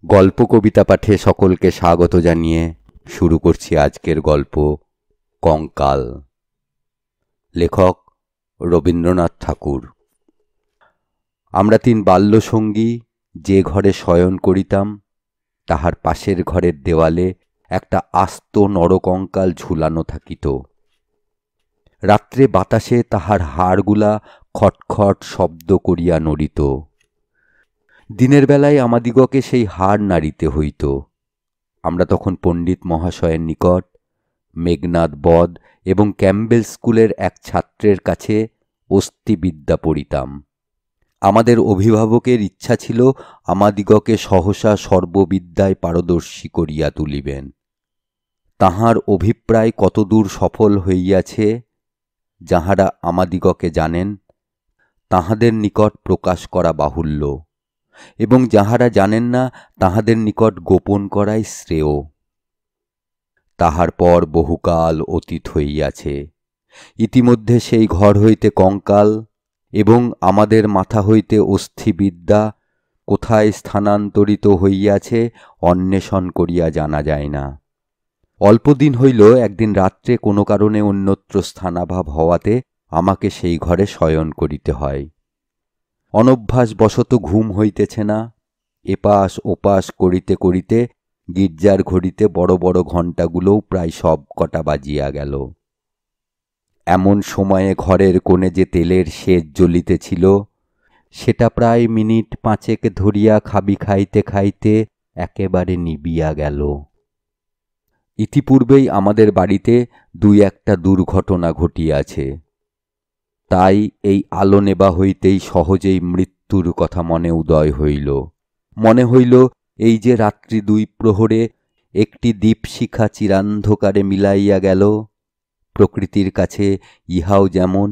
গল্প কবিতা পাঠে সকলকে স্বাগত জানিয়ে শুরু করছি আজকের গল্প কঙ্কাল। লেখক রবীন্দ্রনাথ ঠাকুর। আমরা তিন বাল্যসঙ্গী যে ঘরে শয়ন করিতাম তাহার পাশের ঘরের দেওয়ালে একটা আস্ত নরকঙ্কাল ঝুলানো থাকিত। রাত্রে বাতাসে তাহার হাড়গুলা খটখট শব্দ করিয়া নড়িত। দিনের বেলায় আমাদিগকে সেই হাড় নাড়িতে হইত। আমরা তখন পণ্ডিত মহাশয়ের নিকট, মেঘনাদ বধ এবং ক্যাম্বেল স্কুলের এক ছাত্রের কাছে অস্থিবিদ্যা পড়িতাম। আমাদের অভিভাবকের ইচ্ছা ছিল আমাদিগকে সহসা সর্ববিদ্যায় পারদর্শী করিয়া তুলিবেন। তাহার অভিপ্রায় কতদূর সফল হইয়াছে যাহারা আমাদিগকে জানেন তাহাদের নিকট প্রকাশ করা বাহুল্য, এবং যাহারা জানেন না তাহাদের নিকট গোপন করাই শ্রেয়। তাহার পর বহুকাল অতীত হইয়াছে। ইতিমধ্যে সেই ঘর হইতে কঙ্কাল এবং আমাদের মাথা হইতে অস্থিবিদ্যা কোথায় স্থানান্তরিত হইয়াছে অন্বেষণ করিয়া জানা যায় না। অল্পদিন হইল একদিন রাত্রে কোনো কারণে অন্যত্র স্থানাভাব হওয়াতে আমাকে সেই ঘরে শয়ন করিতে হয়। অনভ্যাসবশত ঘুম হইতেছে না। এপাশ ওপাশ করিতে করিতে গির্জার ঘড়িতে বড় বড় ঘণ্টাগুলোও প্রায় সব কটা বাজিয়া গেল। এমন সময়ে ঘরের কোণে যে তেলের সেজ জ্বলিতেছিল সেটা প্রায় মিনিট পাঁচেক ধরিয়া খাবি খাইতে খাইতে একেবারে নিবিয়া গেল। ইতিপূর্বেই আমাদের বাড়িতে দুই একটা দুর্ঘটনা ঘটিয়াছে, তাই এই আলো নেবা হইতেই সহজেই মৃত্যুর কথা মনে উদয় হইল। মনে হইল এই যে রাত্রি দুই প্রহরে একটি দীপশিখা চিরান্ধকারে মিলাইয়া গেল, প্রকৃতির কাছে ইহাও যেমন,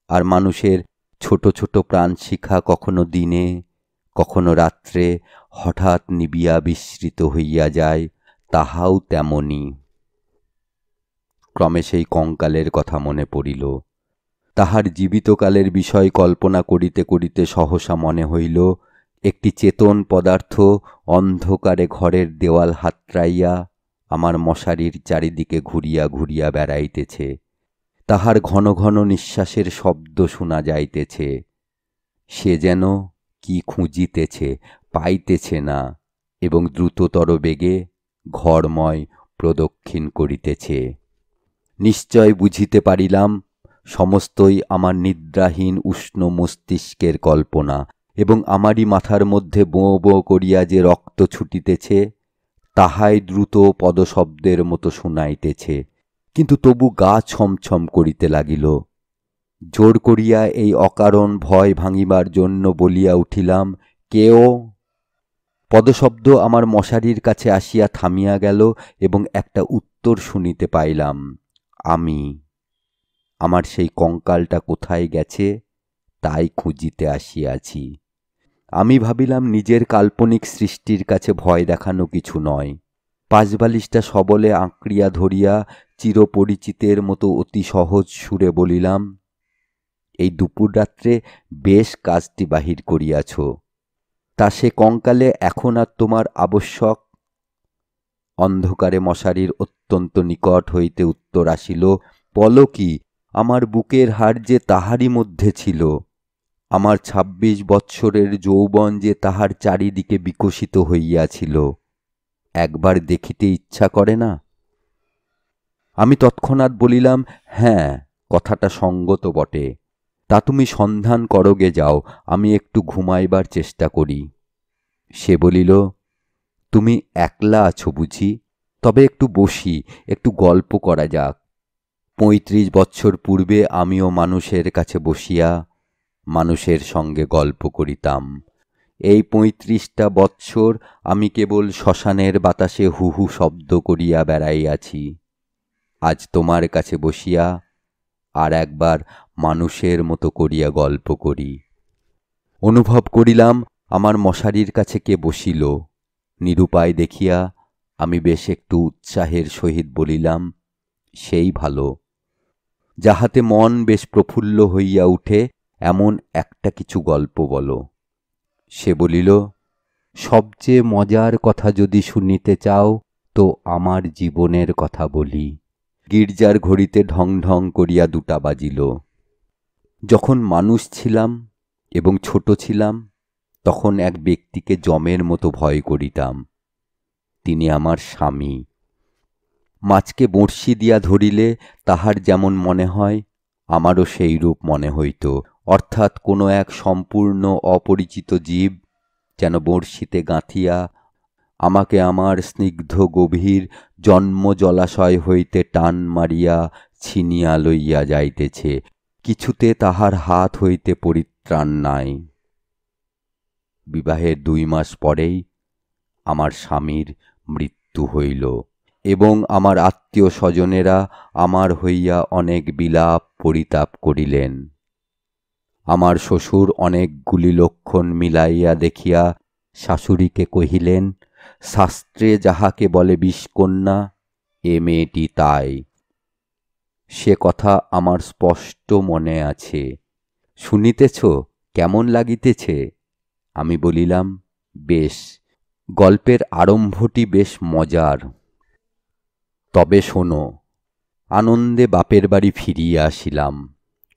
আর মানুষের ছোট ছোট প্রাণশিখা কখনো দিনে কখনো রাত্রে হঠাৎ নিবিয়া বিস্মৃত হইয়া যায়, তাহাও তেমনি। ক্রমে সেই কঙ্কালের কথা মনে পড়িল। তাহার জীবিতকালের বিষয় কল্পনা করিতে করিতে সহসা মনে হইল একটি চেতন পদার্থ অন্ধকারে ঘরের দেওয়াল হাতড়াইয়া আমার মশারির চারিদিকে ঘুরিয়া ঘুরিয়া বেড়াইতেছে। তাহার ঘন ঘন নিঃশ্বাসের শব্দ শোনা যাইতেছে। সে যেন কি খুঁজিতেছে, পাইতেছে না, এবং দ্রুততর বেগে ঘরময় প্রদক্ষিণ করিতেছে। নিশ্চয় বুঝিতে পারিলাম সমস্তই আমার নিদ্রাহীন উষ্ণ মস্তিষ্কের কল্পনা, এবং আমারই মাথার মধ্যে বোঁ বোঁ করিয়া যে রক্ত ছুটিতেছে তাহাই দ্রুত পদশব্দের মতো শুনাইতেছে। কিন্তু তবু গা ছমছম করিতে লাগিল। জোর করিয়া এই অকারণ ভয় ভাঙিবার জন্য বলিয়া উঠিলাম, কেও। পদশব্দ আমার মশারির কাছে আসিয়া থামিয়া গেল এবং একটা উত্তর শুনিতে পাইলাম, আমি। আমার সেই কঙ্কালটা কোথায় গেছে তাই খুঁজিতে আসিয়াছি। আমি ভাবিলাম নিজের কাল্পনিক সৃষ্টির কাছে ভয় দেখানো কিছু নয়। পাশবালিশটা সবলে আঁকড়িয়া ধরিয়া চিরপরিচিতের মতো অতি সহজ সুরে বলিলাম, এই দুপুর রাত্রে বেশ কাজটি বাহির করিয়াছ, তা সে কঙ্কালে এখন আর তোমার আবশ্যক? অন্ধকারে মশারির অত্যন্ত নিকট হইতে উত্তর আসিল, বলো কি, আমার বুকের হাড় যে তাহারই মধ্যে ছিল, আমার ২৬ বৎসরের যৌবন যে তাহার চারিদিকে বিকশিত হইয়াছিল। একবার দেখিতে ইচ্ছা করে না? আমি তৎক্ষণাৎ বলিলাম, হ্যাঁ, কথাটা সঙ্গত বটে। তা তুমি সন্ধান করোগে যাও, আমি একটু ঘুমাইবার চেষ্টা করি। সে বলিল, তুমি একলা আছো বুঝি? তবে একটু বসি, একটু গল্প করা যাক। ৩৫ বৎসর পূর্বে আমিও মানুষের কাছে বসিয়া মানুষের সঙ্গে গল্প করিতাম। এই ৩৫টা বৎসর আমি কেবল শ্মশানের বাতাসে হু হু শব্দ করিয়া বেড়াইয়াছি। আজ তোমার কাছে বসিয়া আর একবার মানুষের মতো করিয়া গল্প করি। অনুভব করিলাম আমার মশারির কাছে কে বসিল। নিরুপায় দেখিয়া আমি বেশ একটু উৎসাহের সহিত বলিলাম, সেই ভালো। যাহাতে মন বেশ প্রফুল্ল হইয়া উঠে এমন একটা কিছু গল্প বলো। সে বলিল, সবচেয়ে মজার কথা যদি শুনিতে চাও তো আমার জীবনের কথা বলি। গির্জার ঘড়িতে ঢং ঢং করিয়া 2টা বাজিল। যখন মানুষ ছিলাম এবং ছোট ছিলাম তখন এক ব্যক্তিকে যমের মতো ভয় করিতাম। তিনি আমার স্বামী। মাছকে বঁড়শি দিয়া ধরিলে তাহার যেমন মনে হয় আমারও সেই রূপ মনে হইত, অর্থাৎ কোনো এক সম্পূর্ণ অপরিচিত জীব যেন বঁড়শিতে গাঁথিয়া আমাকে আমার স্নিগ্ধ গভীর জন্ম জলাশয় হইতে টান মারিয়া ছিনিয়া লইয়া যাইতেছে। কিছুতে তাহার হাত হইতে পরিত্রাণ নাই। বিবাহের 2 মাস পরেই আমার স্বামীর মৃত্যু হইল এবং আমার আত্মীয় স্বজনেরা আমার হইয়া অনেক বিলাপ পরিতাপ করিলেন। আমার শ্বশুর অনেকগুলি লক্ষণ মিলাইয়া দেখিয়া শাশুড়িকে কহিলেন, শাস্ত্রে যাহাকে বলে বিষকন্যা, এ মেয়েটি তাই। সে কথা আমার স্পষ্ট মনে আছে। শুনিতেছ কেমন লাগিতেছে? আমি বলিলাম, বেশ। গল্পের আরম্ভটি বেশ মজার। তবে শোনো। আনন্দে বাপের বাড়ি ফিরিয়া আসিলাম।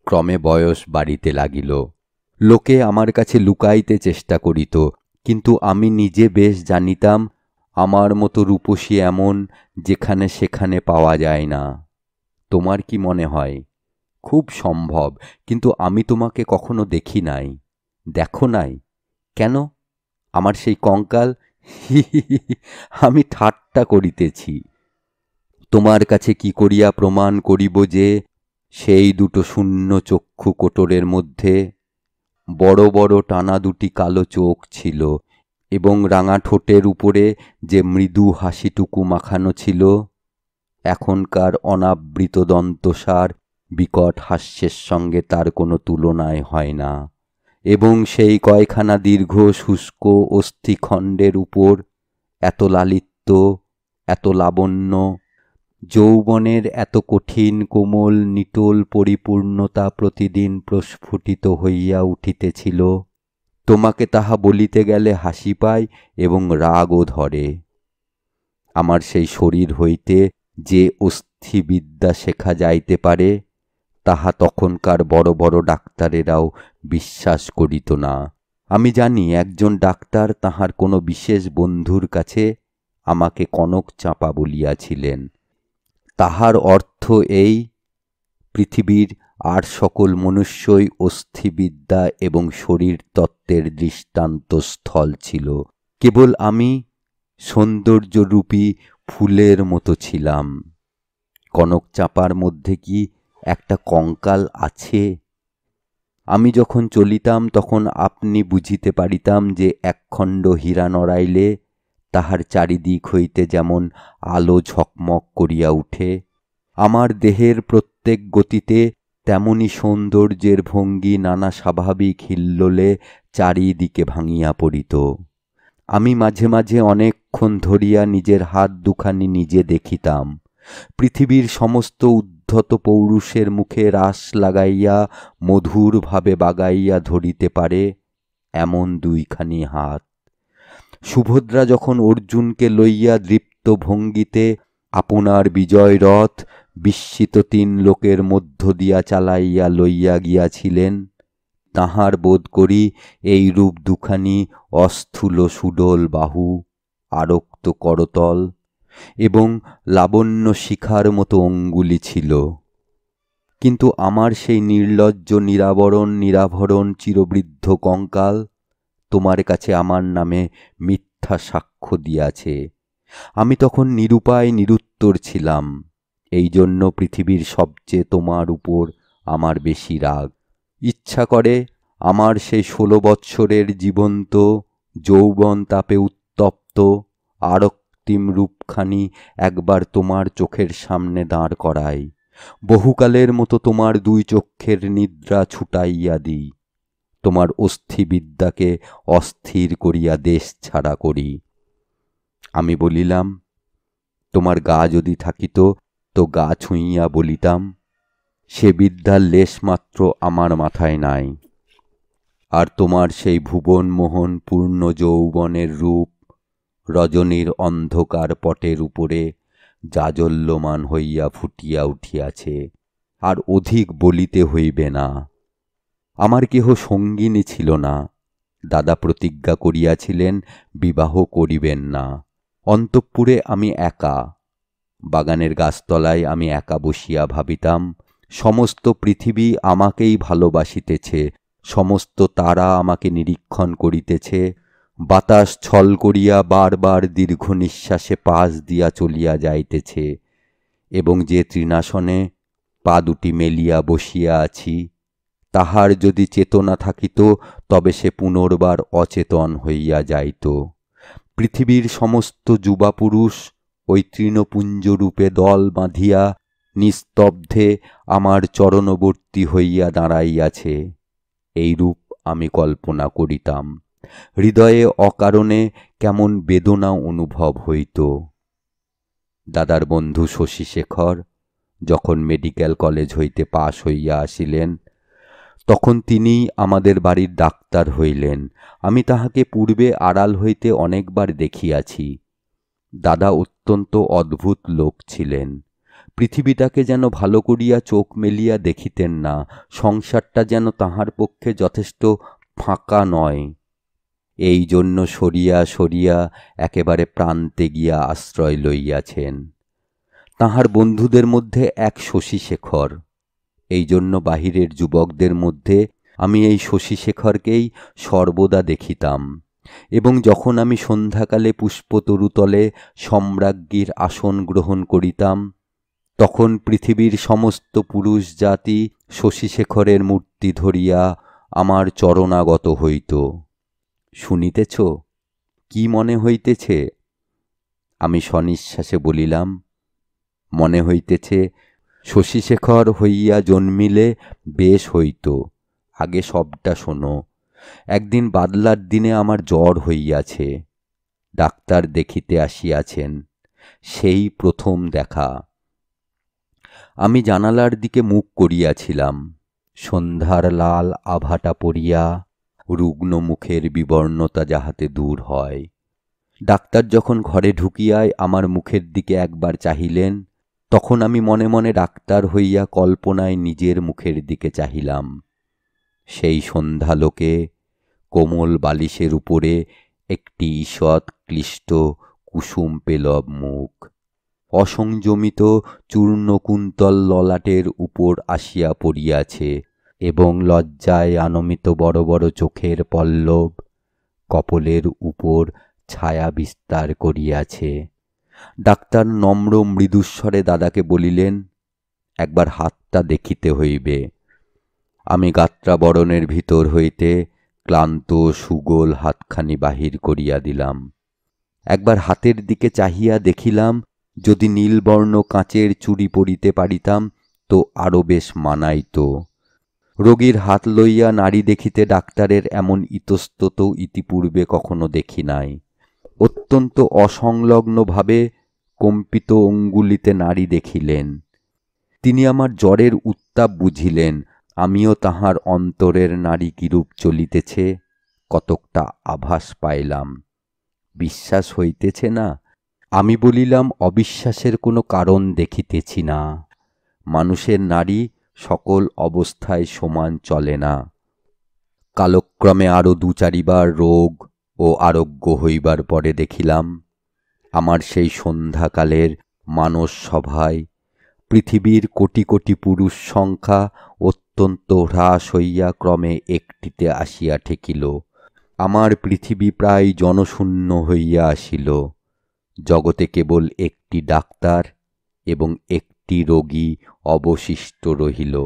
ক্রমে বয়স বাড়িতে লাগিল। লোকে আমার কাছে লুকাইতে চেষ্টা করিত, কিন্তু আমি নিজে বেশ জানিতাম আমার মতো রূপসী এমন যেখানে সেখানে পাওয়া যায় না। তোমার কি মনে হয়? খুব সম্ভব, কিন্তু আমি তোমাকে কখনো দেখি নাই। দেখো নাই? কেন? আমার সেই কঙ্কাল? আমি ঠাট্টা করিতেছি। তোমার কাছে কি করিয়া প্রমাণ করিব যে সেই 2টো শূন্য চক্ষু কোটরের মধ্যে বড় বড় টানা 2টি কালো চোখ ছিল এবং রাঙা ঠোঁটের উপরে যে মৃদু হাসিটুকু মাখানো ছিল, এখনকার অনাবৃত দন্তসার বিকট হাস্যের সঙ্গে তার কোনো তুলনায় হয় না। এবং সেই কয়খানা দীর্ঘ শুষ্ক অস্থিখণ্ডের উপর এত লালিত্য, এত লাবণ্য, যৌবনের এত কঠিন কোমল নিটোল পরিপূর্ণতা প্রতিদিন প্রস্ফুটিত হইয়া উঠিতেছিল, তোমাকে তাহা বলিতে গেলে হাসি পায় এবং রাগও ধরে। আমার সেই শরীর হইতে যে অস্থিবিদ্যা শেখা যাইতে পারে তাহা তখনকার বড় বড় ডাক্তারেরাও বিশ্বাস করিত না। আমি জানি একজন ডাক্তার তাহার কোনো বিশেষ বন্ধুর কাছে আমাকে কনক চাঁপা বলিয়াছিলেন। তাহার অর্থ এই, পৃথিবীর আর সকল মনুষ্যই অস্থিবিদ্যা এবং শরীরতত্ত্বের দৃষ্টান্তস্থল ছিল। কেবল আমি সৌন্দর্যরূপী ফুলের মতো ছিলাম। কনক চাঁপার মধ্যে কি একটা কঙ্কাল আছে? আমি যখন চলিতাম তখন আপনি বুঝিতে পারিতাম যে একখণ্ড হীরা নড়াইলে তাহার চারিদিক হইতে যেমন আলো ঝকমক করিয়া উঠে, আমার দেহের প্রত্যেক গতিতে তেমনি সৌন্দর্যের ভঙ্গি নানা স্বাভাবিক হিল্লোলে চারিদিকে ভাঙিয়া পড়িত। আমি মাঝে মাঝে অনেকক্ষণ ধরিয়া নিজের হাত 2খানি নিজে দেখিতাম। পৃথিবীর সমস্ত উদ্ধত পৌরুষের মুখে রাশ লাগাইয়া মধুরভাবে বাগাইয়া ধরিতে পারে এমন 2খানি হাত। সুভদ্রা যখন অর্জুনকে লইয়া দৃপ্ত ভঙ্গিতে আপনার বিজয় রথ বিস্মিত 3 লোকের মধ্য দিয়া চালাইয়া লইয়া গিয়াছিলেন, তাহার বোধ করি এই রূপ 2খানি অস্থূল সুডোল বাহু, আরক্ত করতল এবং লাবণ্য শিখার মতো অঙ্গুলি ছিল। কিন্তু আমার সেই নির্লজ্জ নিরাভরণ চিরবৃদ্ধ কঙ্কাল তোমার কাছে আমার নামে মিথ্যা সাক্ষ্য দিয়াছে। আমি তখন নিরুপায় নিরুত্তর ছিলাম। এই জন্য পৃথিবীর সবচেয়ে তোমার উপর আমার বেশি রাগ। ইচ্ছা করে আমার সেই 16 বৎসরের জীবন্ত যৌবন তাপে উত্তপ্ত আরক্তিম রূপখানি একবার তোমার চোখের সামনে দাঁড় করাই, বহুকালের মতো তোমার 2 চক্ষের নিদ্রা ছুটাইয়া দিই, তোমার অস্থিবিদ্যাকে অস্থির করিয়া দেশ ছাড়া করি। আমি বলিলাম, তোমার গা যদি থাকিত তো গা ছুঁইয়া বলিতাম, সে বিদ্যার লেশমাত্র আমার মাথায় নাই। আর তোমার সেই ভুবনমোহন পূর্ণ যৌবনের রূপ রজনীর অন্ধকার পটের উপরে জাজল্যমান হইয়া ফুটিয়া উঠিয়াছে। আর অধিক বলিতে হইবে না। আমার কেহ সঙ্গিনী ছিল না। দাদা প্রতিজ্ঞা করিয়াছিলেন বিবাহ করিবেন না। অন্তঃপুরে আমি একা, বাগানের গাছতলায় আমি একা বসিয়া ভাবিতাম, সমস্ত পৃথিবী আমাকেই ভালোবাসিতেছে, সমস্ত তারা আমাকে নিরীক্ষণ করিতেছে, বাতাস ছল করিয়া বারবার দীর্ঘ নিঃশ্বাসে পাশ দিয়া চলিয়া যাইতেছে, এবং যে তৃণাসনে পা দুটি মেলিয়া বসিয়া আছি, তাহার যদি চেতনা থাকিত তবে সে পুনর্বার অচেতন হইয়া যাইত। পৃথিবীর সমস্ত যুবা পুরুষ ওই তৃণপুঞ্জরূপে দল বাঁধিয়া নিস্তব্ধে আমার চরণবর্তী হইয়া দাঁড়াইয়াছে, এই রূপ আমি কল্পনা করিতাম। হৃদয়ে অকারণে কেমন বেদনা অনুভব হইত। দাদার বন্ধু শশীশেখর যখন মেডিকেল কলেজ হইতে পাশ হইয়া আসিলেন, তখন তিনিই আমাদের বাড়ির ডাক্তার হইলেন। আমি তাহাকে পূর্বে আড়াল হইতে অনেকবার দেখিয়াছি। দাদা অত্যন্ত অদ্ভুত লোক ছিলেন। পৃথিবীটাকে যেন ভালো করিয়া চোখ মেলিয়া দেখিতেন না, সংসারটা যেন তাহার পক্ষে যথেষ্ট ফাঁকা নয়, এই জন্য সরিয়া সরিয়া একেবারে প্রান্তে গিয়া আশ্রয় লইয়াছেন। তাহার বন্ধুদের মধ্যে এক শশীশেখর। এই জন্য বাহিরের যুবকদের মধ্যে আমি এই শশীশেখরকেই সর্বদা দেখিতাম, এবং যখন আমি সন্ধ্যাকালে পুষ্পতরুতলে সম্রাজ্ঞীর আসন গ্রহণ করিতাম, তখন পৃথিবীর সমস্ত পুরুষ জাতি শশীশেখরের মূর্তি ধরিয়া আমার চরণাগত হইত। শুনিতেছ, কি মনে হইতেছে? আমি সনিশ্বাসে বলিলাম, মনে হইতেছে শশীশেখর হইয়া জন্মিলে বেশ হইত। আগে সবটা শোনো। একদিন বাদলার দিনে আমার জ্বর হইয়াছে, ডাক্তার দেখিতে আসিয়াছেন। সেই প্রথম দেখা। আমি জানালার দিকে মুখ করিয়াছিলাম। সন্ধ্যার লাল আভাটা পড়িয়া রুগ্ন মুখের বিবর্ণতা যাহাতে দূর হয়। ডাক্তার যখন ঘরে ঢুকিয়াই আমার মুখের দিকে একবার চাহিলেন, তখন আমি মনে মনে ডাক্তার হইয়া কল্পনায় নিজের মুখের দিকে চাহিলাম। সেই সন্ধ্যালোকে কোমল বালিশের উপরে একটি ঈষৎ ক্লিষ্ট কুসুম পেলব মুখ, অসংযমিত চূর্ণকুন্তল ললাটের উপর আসিয়া পড়িয়াছে, এবং লজ্জায় আনমিত বড় বড় চোখের পল্লব কপলের উপর ছায়া বিস্তার করিয়াছে। ডাক্তার নম্র মৃদুস্বরে দাদাকে বলিলেন, একবার হাতটা দেখিতে হইবে। আমি গাত্রাবরণের ভিতর হইতে ক্লান্ত সুগোল হাতখানি বাহির করিয়া দিলাম। একবার হাতের দিকে চাহিয়া দেখিলাম, যদি নীলবর্ণ কাঁচের চুড়ি পরিতে পারিতাম তো আরো বেশ মানাইত। রোগীর হাত লইয়া নাড়ি দেখিতে ডাক্তারের এমন ইতস্তত ইতিপূর্বে কখনো দেখি নাই। অত্যন্ত অসংলগ্নভাবে কম্পিত অঙ্গুলিতে নাড়ি দেখিলেন। তিনি আমার জ্বরের উত্তাপ বুঝিলেন। আমিও তাহার অন্তরের নাড়ি কিরূপ চলিতেছে কতকটা আভাস পাইলাম। বিশ্বাস হইতেছে না? আমি বলিলাম, অবিশ্বাসের কোনো কারণ দেখিতেছি না। মানুষের নাড়ি সকল অবস্থায় সমান চলে না। কালক্রমে আরও ২-৪বার রোগ ও আরোগ্য হইবার পরে দেখিলাম, আমার সেই সন্ধ্যাকালের মানস সভায় পৃথিবীর কোটি কোটি পুরুষ সংখ্যা অত্যন্ত হ্রাস হইয়া ক্রমে একটিতে আসিয়া ঠেকিল। আমার পৃথিবী প্রায় জনশূন্য হইয়া আসিল। জগতে কেবল একটি ডাক্তার এবং একটি রোগী অবশিষ্ট রহিল।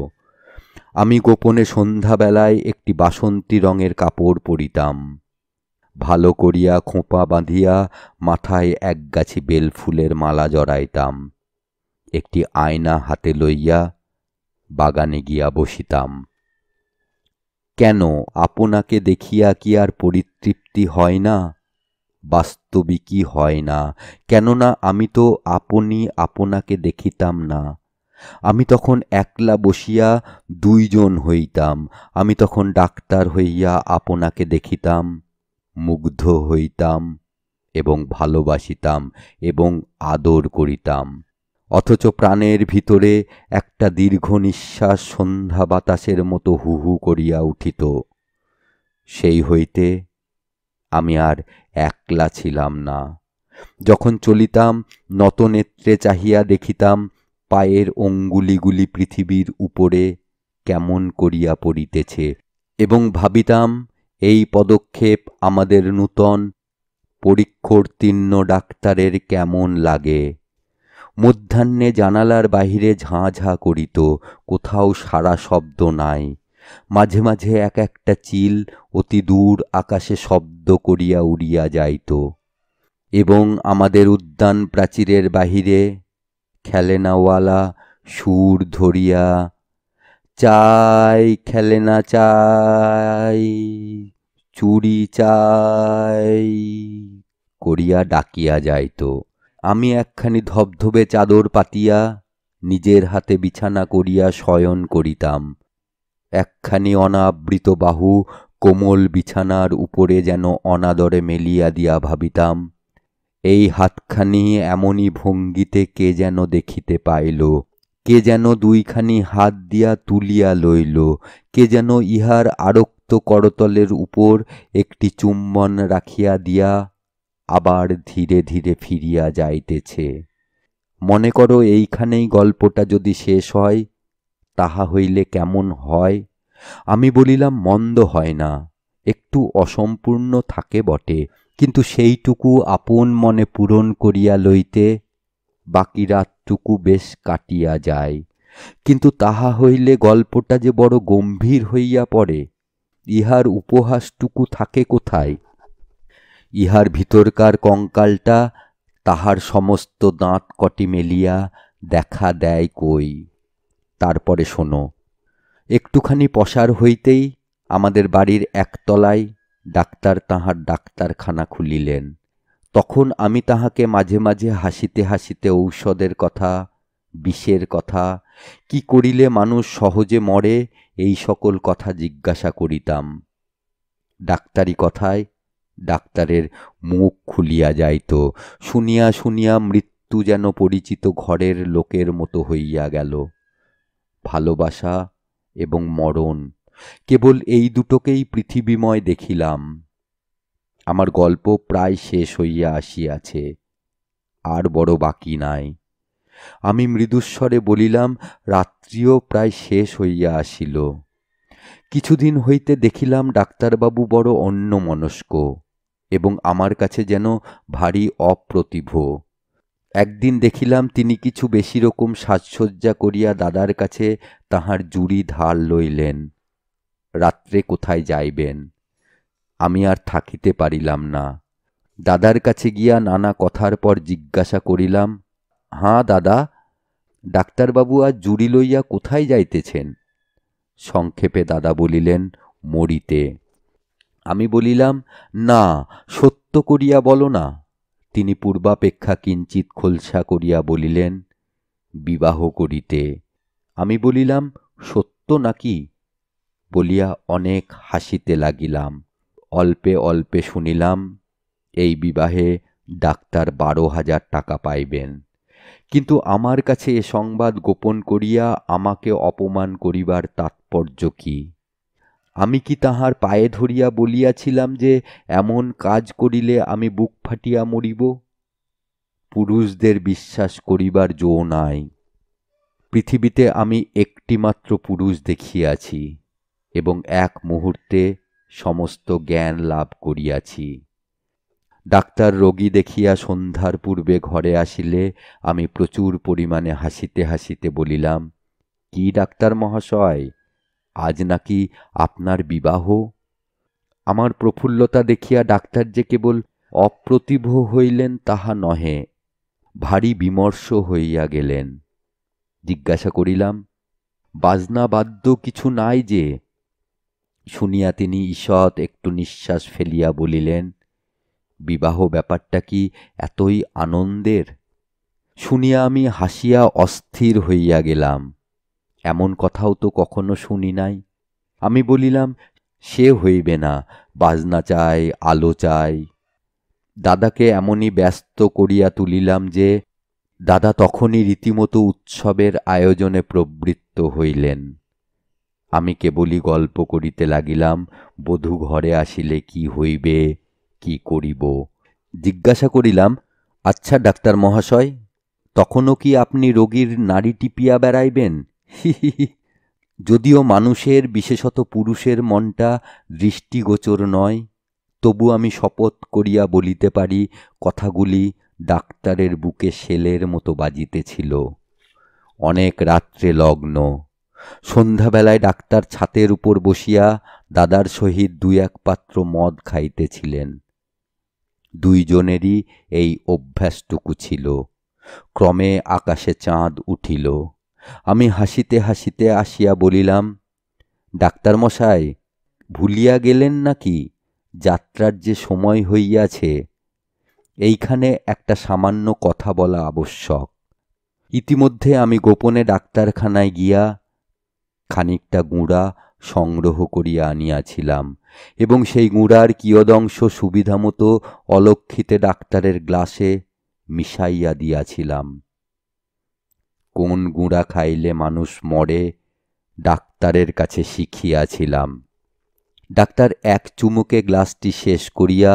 আমি গোপনে সন্ধ্যাবেলায় একটি বাসন্তী রঙের কাপড় পরিতাম। ভালো করিয়া খোঁপা বাঁধিয়া মাথায় একগাছি বেলফুলের মালা জড়াইতাম। একটি আয়না হাতে লইয়া বাগানে গিয়া বসিতাম। কেন, আপনাকে দেখিয়া কি আর পরিতৃপ্তি হয় না? বাস্তবিকই হয় না। কেননা আমি তো আপনি আপনাকে দেখিতাম না। আমি তখন একলা বসিয়া দুইজন হইতাম। আমি তখন ডাক্তার হইয়া আপনাকে দেখিতাম, মুগ্ধ হইতাম এবং ভালোবাসিতাম এবং আদর করিতাম। অথচ প্রাণের ভিতরে একটা দীর্ঘ নিঃশ্বাস সন্ধ্যা বাতাসের মতো হু হু করিয়া উঠিত। সেই হইতে আমি আর একলা ছিলাম না। যখন চলিতাম নতনেত্রে চাহিয়া দেখিতাম পায়ের অঙ্গুলিগুলি পৃথিবীর উপরে কেমন করিয়া পড়িতেছে, এবং ভাবিতাম এই পদক্ষেপ আমাদের নূতন পরীক্ষোত্তীর্ণ ডাক্তারের কেমন লাগে। মধ্যাহ্নে জানালার বাহিরে ঝাঁ ঝাঁ করিত, কোথাও সারা শব্দ নাই। মাঝে মাঝে এক একটা চিল অতি দূর আকাশে শব্দ করিয়া উড়িয়া যাইত, এবং আমাদের উদ্যান প্রাচীরের বাহিরে খেলেনাওয়ালা সুর ধরিয়া চাই খেলেনা চাই, চুড়ি চাই করিয়া ডাকিয়া যাইত। আমি একখানি ধবধবে চাদর পাতিয়া নিজের হাতে বিছানা করিয়া শয়ন করিতাম। একখানি অনাবৃত বাহু কোমল বিছানার উপরে যেন অনাদরে মেলিয়া দিয়া ভাবিতাম, এই হাতখানি এমনি ভঙ্গিতে কে যেন দেখিতে পাইল, কে যেন দুইখানি হাত দিয়া তুলিয়া লইল, কে যেন ইহার আরক্ত করতলের উপর একটি চুম্বন রাখিয়া দিয়া আবার ধীরে ধীরে ফিরিয়া যাইতেছে। মনে করো এইখানেই গল্পটা যদি শেষ হয়, তাহা হইলে কেমন হয়? আমি বলিলাম, মন্দ হয় না, একটু অসম্পূর্ণ থাকে বটে, কিন্তু সেইটুকু আপন মনে পূরণ করিয়া লইতে বাকি রাতটুকু বেশ কাটিয়া যায়। কিন্তু তাহা হইলে গল্পটা যে বড় গম্ভীর হইয়া পড়ে, ইহার উপহাসটুকু থাকে কোথায়? ইহার ভিতরকার কঙ্কালটা তাহার সমস্ত দাঁত কটি মেলিয়া দেখা দেয় কই? তারপরে শোনো। একটুখানি পসার হইতেই আমাদের বাড়ির একতলায় ডাক্তার তাহার ডাক্তারখানা খুলিলেন। তখন আমি তাহাকে মাঝে মাঝে হাসিতে হাসিতে ঔষধের কথা, বিষের কথা, কি করিলে মানুষ সহজে মরে, এই সকল কথা জিজ্ঞাসা করিতাম। ডাক্তারি কথায় ডাক্তারের মুখ খুলিয়া যাইত। শুনিয়া শুনিয়া মৃত্যু যেন পরিচিত ঘরের লোকের মতো হইয়া গেল। ভালোবাসা এবং মরণ, কেবল এই দুটোকেই পৃথিবীময় দেখিলাম। আমার গল্প প্রায় শেষ হইয়া আসিয়াছে, আর বড় বাকি নাই। আমি মৃদুস্বরে বলিলাম, রাত্রিও প্রায় শেষ হইয়া আসিল। কিছুদিন হইতে দেখিলাম ডাক্তারবাবু বড় অন্যমনস্ক এবং আমার কাছে যেন ভারী অপ্রতিভ। একদিন দেখিলাম তিনি কিছু বেশি রকম সাজসজ্জা করিয়া দাদার কাছে তাহার জুড়ি ধার লইলেন। রাত্রে কোথায় যাইবেন? আমি আর থাকিতে পারিলাম না। দাদার কাছে গিয়া নানা কথার পর জিজ্ঞাসা করিলাম, হাঁ দাদা, ডাক্তারবাবু আজ জুড়ি লইয়া কোথায় যাইতেছেন? সংক্ষেপে দাদা বলিলেন, মরিতে। আমি বলিলাম, না, সত্য করিয়া বলো না। তিনি পূর্বাপেক্ষা কিঞ্চিৎ খোলসা করিয়া বলিলেন, বিবাহ করিতে। আমি বলিলাম, সত্য নাকি? বলিয়া অনেক হাসিতে লাগিলাম। অল্পে অল্পে শুনিলাম, এই বিবাহে ডাক্তার 12,000 টাকা পাইবেন। কিন্তু আমার কাছে এ সংবাদ গোপন করিয়া আমাকে অপমান করিবার তাৎপর্য কি? আমি কি তাহার পায়ে ধরিয়া বলিয়াছিলাম যে এমন কাজ করিলে আমি বুক ফাটিয়া মরিব? পুরুষদের বিশ্বাস করিবার জো নাই। পৃথিবীতে আমি একটিমাত্র পুরুষ দেখিয়াছি এবং এক মুহূর্তে সমস্ত জ্ঞান লাভ করিয়াছি। ডাক্তার রোগী দেখিয়া সন্ধ্যার পূর্বে ঘরে আসিলে আমি প্রচুর পরিমাণে হাসিতে হাসিতে বলিলাম, কি ডাক্তার মহাশয়, আজ নাকি আপনার বিবাহ? আমার প্রফুল্লতা দেখিয়া ডাক্তার যে কেবল অপ্রতিভ হইলেন তাহা নহে, ভারী বিমর্ষ হইয়া গেলেন। জিজ্ঞাসা করিলাম, বাজনা বাদ্য কিছু নাই যে? শুনিয়া তিনি ঈষৎ একটু নিঃশ্বাস ফেলিয়া বলিলেন, বিবাহ ব্যাপারটা কি এতই আনন্দের? শুনিয়া আমি হাসিয়া অস্থির হইয়া গেলাম। এমন কথাও তো কখনো শুনি নাই। আমি বলিলাম, সে হইবে না, বাজনা চাই, আলো চাই। দাদাকে এমনই ব্যস্ত করিয়া তুলিলাম যে দাদা তখনই রীতিমতো উৎসবের আয়োজনে প্রবৃত্ত হইলেন। আমি কেবলই গল্প করিতে লাগিলাম, বধূ ঘরে আসিলে কি হইবে, কি করিব। জিজ্ঞাসা করিলাম, আচ্ছা ডাক্তার মহাশয়, তখনও কি আপনি রোগীর নাড়ি টিপিয়া বেড়াইবেন? হি হি হি। যদিও মানুষের, বিশেষত পুরুষের মনটা দৃষ্টিগোচর নয়, তবু আমি শপথ করিয়া বলিতে পারি, কথাগুলি ডাক্তারের বুকে শেলের মতো বাজিতেছিল। অনেক রাত্রে লগ্ন। সন্ধ্যাবেলায় ডাক্তার ছাতের উপর বসিয়া দাদার সহিত 2-1 পাত্র মদ খাইতেছিলেন। দুইজনেরই এই অভ্যাসটুকু ছিল। ক্রমে আকাশে চাঁদ উঠিল। আমি হাসিতে হাসিতে আসিয়া বলিলাম, ডাক্তার মশাই, ভুলিয়া গেলেন নাকি যাত্রার যে সময় হইয়াছে? এইখানে একটা সামান্য কথা বলা আবশ্যক। ইতিমধ্যে আমি গোপনে ডাক্তারখানায় গিয়া খানিকটা গুঁড়া সংগ্রহ করিয়া আনিয়াছিলাম এবং সেই গুঁড়ার কিয়দংশ সুবিধামতো অলক্ষিতে ডাক্তারের গ্লাসে মিশাইয়া দিয়াছিলাম। কোন গুঁড়া খাইলে মানুষ মরে ডাক্তারের কাছে শিখিয়াছিলাম। ডাক্তার এক চুমুকে গ্লাসটি শেষ করিয়া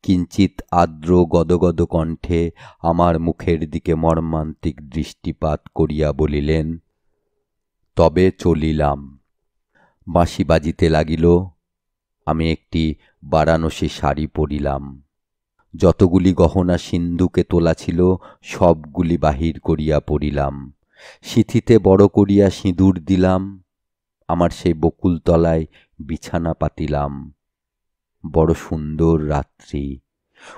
কিঞ্চিত আর্দ্র গদগদ কণ্ঠে আমার মুখের দিকে মর্মান্তিক দৃষ্টিপাত করিয়া বলিলেন, তবে চলিলাম। বাঁশি বাজিতে লাগিল। আমি একটি বারাণসী শাড়ি পরিলাম। যতগুলি গহনা সিন্ধুকে তোলা ছিল সবগুলি বাহির করিয়া পরিলাম। সিঁথিতে বড় করিয়া সিঁদুর দিলাম। আমার সেই বকুলতলায় বিছানা পাতিলাম। বড় সুন্দর রাত্রি।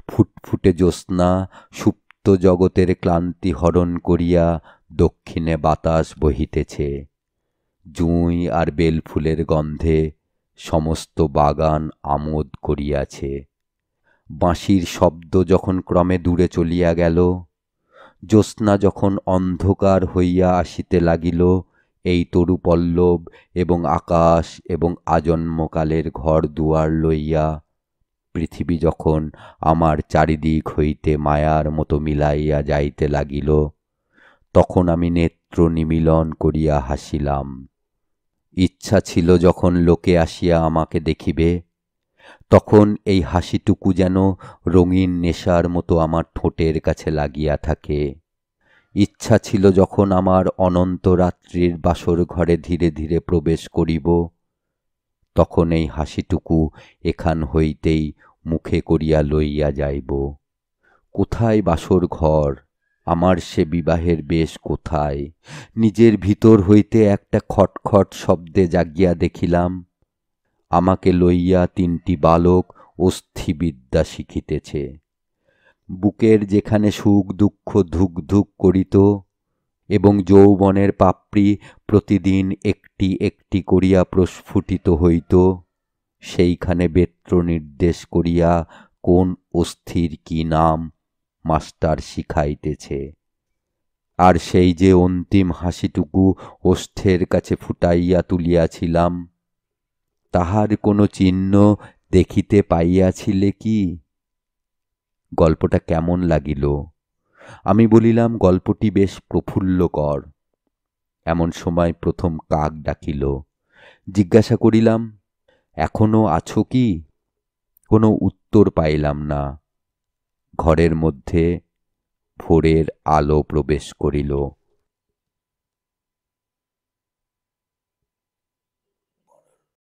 ফুটফুটে জ্যোৎস্না সুপ্ত জগতের ক্লান্তি হরণ করিয়া দক্ষিণে বাতাস বহিতেছে। জুঁই আর বেলফুলের গন্ধে সমস্ত বাগান আমোদ করিয়াছে। বাঁশির শব্দ যখন ক্রমে দূরে চলিয়া গেল, জ্যোৎস্না যখন অন্ধকার হইয়া আসিতে লাগিল, এই তরুপল্লব এবং আকাশ এবং আজন্মকালের ঘর দুয়ার লইয়া পৃথিবী যখন আমার চারিদিক হইতে মায়ার মতো মিলাইয়া যাইতে লাগিল, তখন আমি নেত্র নিমীলন করিয়া হাসিলাম। ইচ্ছা ছিল যখন লোকে আসিয়া আমাকে দেখিবে, তখন এই হাসিটুকু যেন রঙিন নেশার মতো আমার ঠোঁটের কাছে লাগিয়া থাকে। ইচ্ছা ছিল যখন আমার অনন্ত রাত্রির বাসর ঘরে ধীরে ধীরে প্রবেশ করিব, তখন এই হাসিটুকু এখান হইতেই মুখে করিয়া লইয়া যাইব। কোথায় বাসর ঘর? আমার সে বিবাহের বেশ কোথায়? নিজের ভিতর হইতে একটা খটখট শব্দে জাগিয়া দেখিলাম, আমাকে লইয়া 3টি বালক অস্থিবিদ্যা শিখিতেছে। বুকের যেখানে সুখ দুঃখ ধুক ধুক করিত এবং যৌবনের পাপড়ি প্রতিদিন একটি একটি করিয়া প্রস্ফুটিত হইত, সেইখানে বেত্র নির্দেশ করিয়া কোন অস্থির কি নাম মাস্টার শিখাইতেছে। আর সেই যে অন্তিম হাসিটুকু ওষ্ঠের কাছে ফুটাইয়া তুলিয়াছিলাম, তাহার কোনো চিহ্ন দেখিতে পাইয়াছিলে কি? গল্পটা কেমন লাগিল? আমি বলিলাম, গল্পটি বেশ প্রফুল্লকর। এমন সময় প্রথম কাক ডাকিল। জিজ্ঞাসা করিলাম, এখনো আছো কি? কোনো উত্তর পাইলাম না। ঘরের মধ্যে ভোরের আলো প্রবেশ করিল।